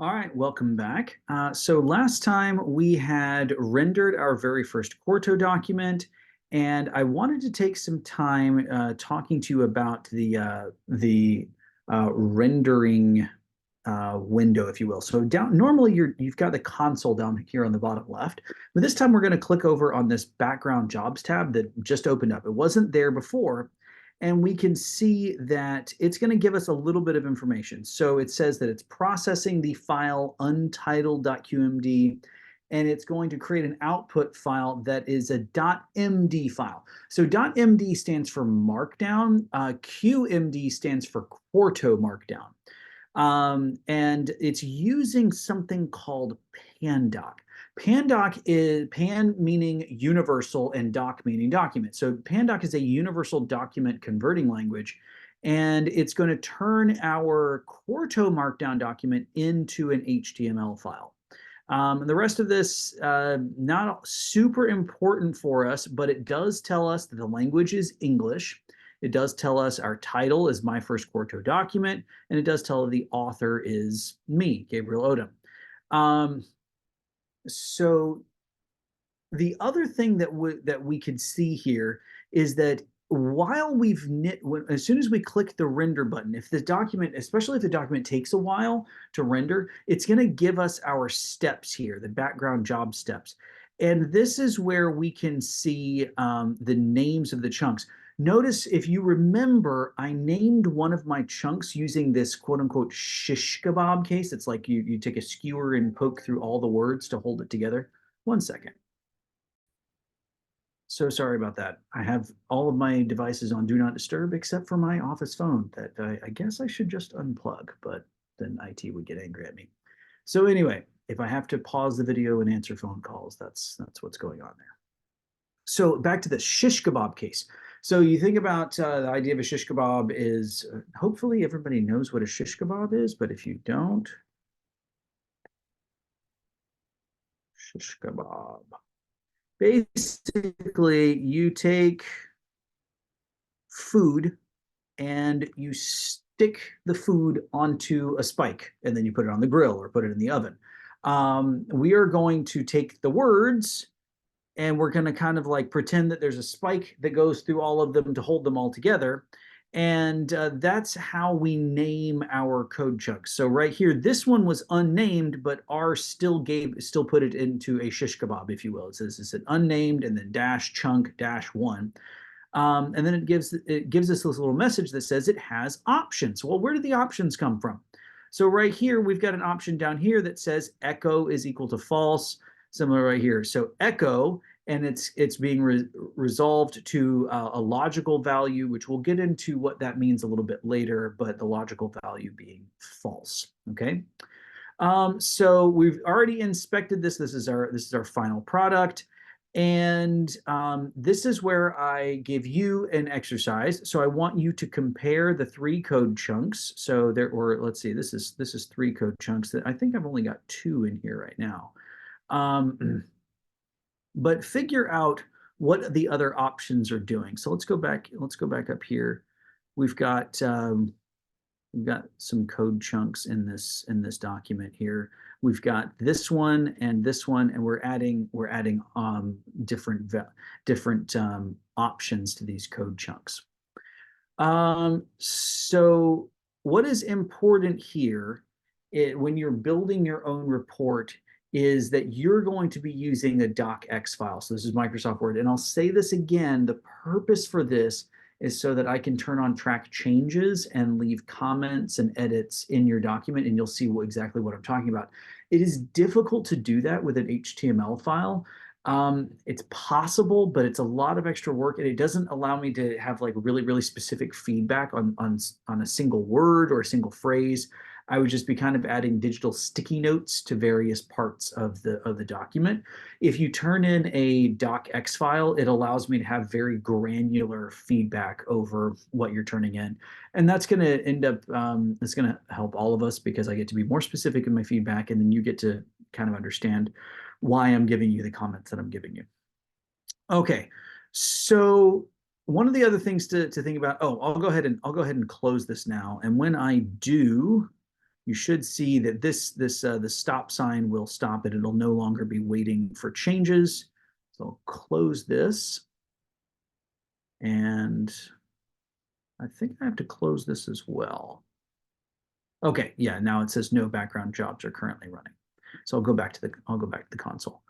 All right, welcome back. So last time we had rendered our very first Quarto document, and I wanted to take some time talking to you about the rendering window, if you will. So down normally you've got the console down here on the bottom left, but this time we're going to click over on this background jobs tab that just opened up. It wasn't there before, and we can see that it's going to give us a little bit of information. So it says that it's processing the file untitled.qmd, and it's going to create an output file that is a .md file. So .md stands for Markdown. QMD stands for Quarto Markdown. And it's using something called pandoc. Pandoc is pan meaning universal and doc meaning document. So pandoc is a universal document converting language, and it's going to turn our Quarto Markdown document into an HTML file. The rest of this, not super important for us, but it does tell us that the language is English. It does tell us our title is My First Quarto Document, and it does tell the author is me, Gabriel Odom. So the other thing that we could see here is that while as soon as we click the render button, if the document, especially if the document takes a while to render, it's going to give us our steps here, the background job steps. And this is where we can see the names of the chunks. Notice, if you remember, I named one of my chunks using this quote unquote shish kebab case. It's like you take a skewer and poke through all the words to hold it together. One second. So sorry about that. I have all of my devices on Do Not Disturb except for my office phone that I guess I should just unplug, but then IT would get angry at me. So anyway, if I have to pause the video and answer phone calls, that's what's going on there. So back to the shish kebab case. So you think about the idea of a shish kebab is hopefully everybody knows what a shish kebab is, but if you don't, shish kebab. Basically, you take food and you stick the food onto a spike, and then you put it on the grill or put it in the oven. We are going to take the words and we're going to kind of like pretend that there's a spike that goes through all of them to hold them all together. And that's how we name our code chunks. So right here, this one was unnamed, but R still put it into a shish kebab, if you will. It says it's an unnamed and then dash chunk dash one. And then it gives us this little message that says it has options. Well, where do the options come from? So right here, we've got an option down here that says echo is equal to false, similar right here. So echo, and it's being resolved to a logical value, which we'll get into what that means a little bit later, but the logical value being false, okay? So we've already inspected this. This is our final product. And this is where I give you an exercise. So I want you to compare the three code chunks. So let's see, this is three code chunks that I think I've only got two in here right now. But figure out what the other options are doing. So let's go back up here. We've got some code chunks in this document here. We've got this one, and we're adding different options to these code chunks. So what is important here when you're building your own report is that you're going to be using a docx file. So this is Microsoft Word. And I'll say this again, the purpose for this is so that I can turn on track changes and leave comments and edits in your document, and you'll see exactly what I'm talking about. It is difficult to do that with an HTML file. It's possible, but it's a lot of extra work, and it doesn't allow me to have like really, really specific feedback on a single word or a single phrase. I would just be kind of adding digital sticky notes to various parts of the document. If you turn in a docx file, it allows me to have very granular feedback over what you're turning in. And that's going to end up, it's going to help all of us because I get to be more specific in my feedback, and then you get to kind of understand why I'm giving you the comments that I'm giving you. Okay, so one of the other things to think about, I'll go ahead and close this now. And when I do, you should see that the stop sign will stop it. It'll no longer be waiting for changes. So I'll close this. And I think I have to close this as well. Okay, yeah, now it says no background jobs are currently running. So I'll go back to the console.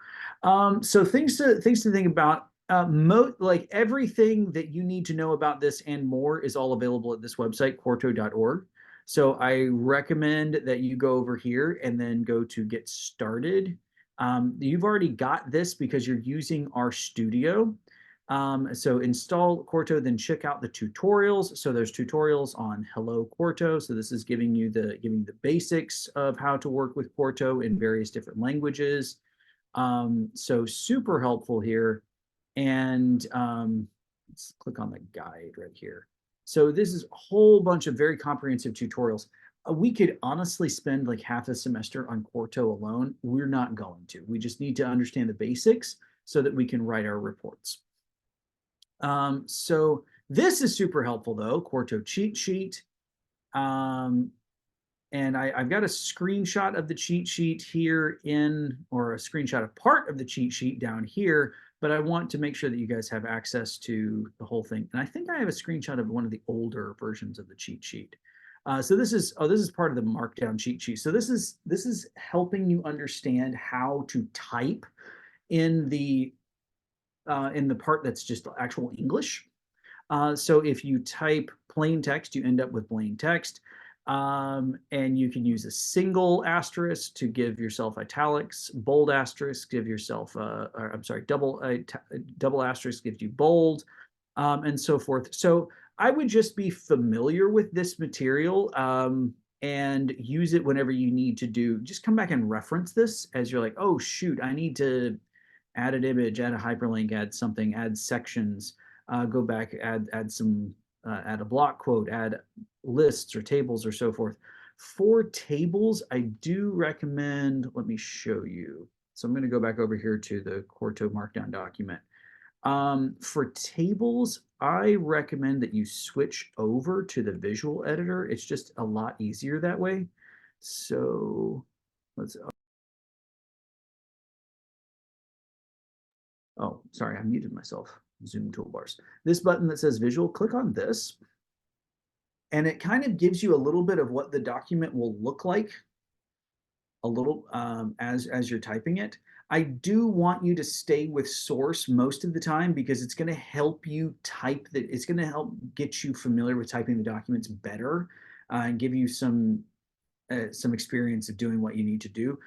So things to think about. Like everything that you need to know about this and more is all available at this website, quarto.org. So I recommend that you go over here and then go to get started. You've already got this because you're using RStudio. So install Quarto, then check out the tutorials. So there's tutorials on Hello Quarto. So this is giving you the basics of how to work with Quarto in various different languages. So super helpful here. And let's click on the guide right here. So this is a whole bunch of very comprehensive tutorials. We could honestly spend like half a semester on Quarto alone. We're not going to. We just need to understand the basics so that we can write our reports. So this is super helpful though, Quarto cheat sheet. And I've got a screenshot of the cheat sheet here or a screenshot of part of the cheat sheet down here, but I want to make sure that you guys have access to the whole thing. And I think I have a screenshot of one of the older versions of the cheat sheet. So this is part of the markdown cheat sheet. So this is helping you understand how to type in the part that's just actual English. So if you type plain text, you end up with plain text. And you can use a single asterisk to give yourself italics, bold asterisk, give yourself, I'm sorry, double asterisk gives you bold, and so forth. So I would just be familiar with this material and use it whenever you need to just come back and reference this as you're like, oh, shoot, I need to add an image, add a hyperlink, add something, add sections, go back, add a block quote, add lists or tables or so forth. For tables, I do recommend, let me show you. So I'm going to go back over here to the Quarto Markdown document. For tables, I recommend that you switch over to the visual editor. It's just a lot easier that way. So let's, oh, sorry, I muted myself. Zoom toolbars. This button that says visual, click on this. And it kind of gives you a little bit of what the document will look like a little as you're typing it. I do want you to stay with source most of the time because it's going to help you type that. It's going to help get you familiar with typing the documents better and give you some experience of doing what you need to do.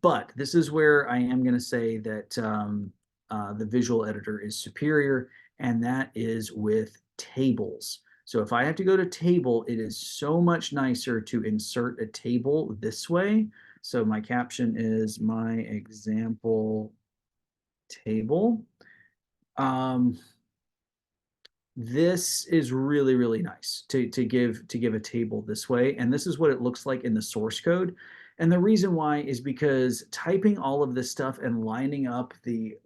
But this is where I am going to say that the visual editor is superior, and that is with tables. So if I have to go to table, it is so much nicer to insert a table this way. So my caption is my example table. This is really, really nice to give a table this way. And this is what it looks like in the source code. And the reason why is because typing all of this stuff and lining up the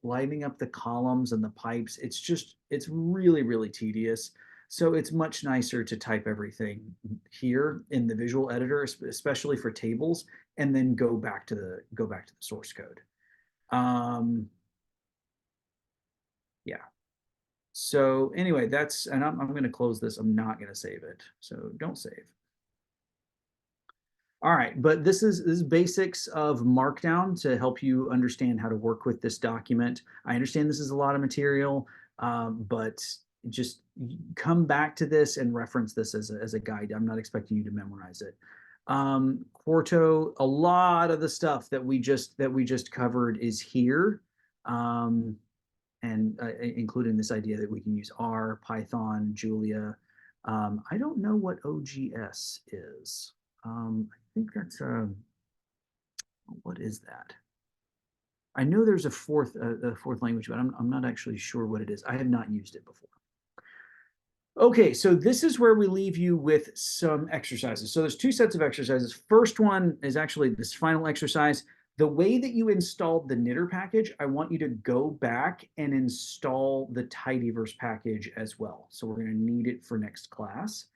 columns and the pipes, it's really, really tedious. So it's much nicer to type everything here in the visual editor, especially for tables, and then go back to the source code. Yeah. So anyway, and I'm going to close this. I'm not going to save it. So don't save. All right, but this is basics of Markdown to help you understand how to work with this document. I understand this is a lot of material, but just come back to this and reference this as a guide. I'm not expecting you to memorize it. Quarto, a lot of the stuff that we just covered is here, and including this idea that we can use R, Python, Julia. I don't know what OGS is. I think that's what is that? I know there's a fourth language, but I'm not actually sure what it is. I have not used it before. Okay, so this is where we leave you with some exercises. So there's two sets of exercises. First one is actually this final exercise. The way that you installed the knitter package, I want you to go back and install the tidyverse package as well. So we're going to need it for next class.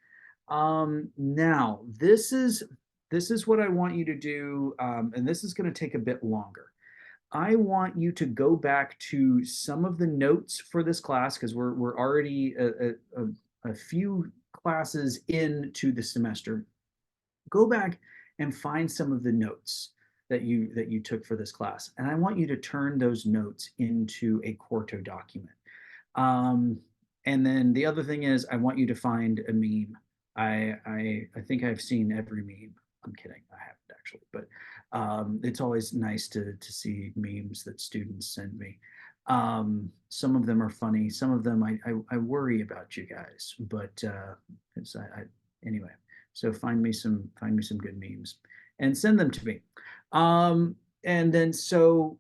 Now, this is this is what I want you to do, and this is going to take a bit longer. I want you to go back to some of the notes for this class because we're already a few classes into the semester. Go back and find some of the notes that you took for this class, and I want you to turn those notes into a quarto document. Um, and then the other thing is, I want you to find a meme. I think I've seen every meme. I'm kidding, I haven't actually, but it's always nice to see memes that students send me. Some of them are funny. Some of them I worry about you guys, but it's anyway. So find me some good memes and send them to me. And then so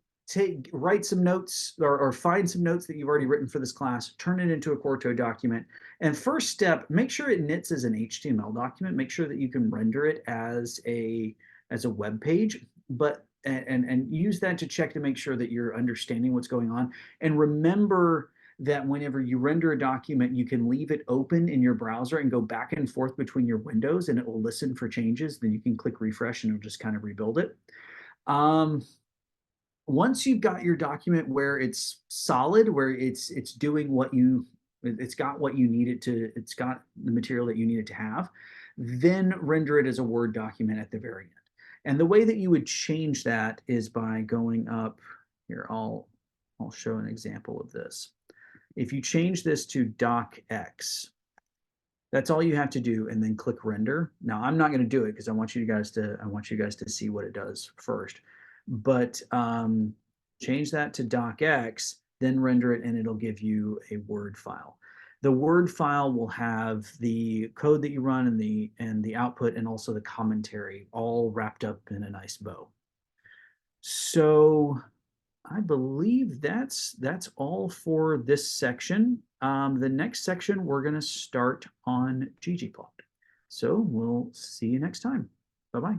write some notes or find some notes that you've already written for this class, turn it into a quarto document. And first step, make sure it knits as an HTML document. Make sure that you can render it as a web page, but and use that to check to make sure that you're understanding what's going on. And remember that whenever you render a document, you can leave it open in your browser and go back and forth between your windows, and it will listen for changes. Then you can click refresh and it'll just kind of rebuild it. Once you've got your document where it's solid, where it's doing what you it's got what you need it to, it's got the material that you need it to have, then render it as a Word document at the very end. And the way that you would change that is by going up here. I'll show an example of this. If you change this to docx, that's all you have to do, and then click render. Now I'm not going to do it because I want you guys to see what it does first. But change that to docx, then render it, and it'll give you a Word file. The Word file will have the code that you run and the output and also the commentary all wrapped up in a nice bow. So I believe that's all for this section. The next section, we're going to start on ggplot. So we'll see you next time. Bye-bye.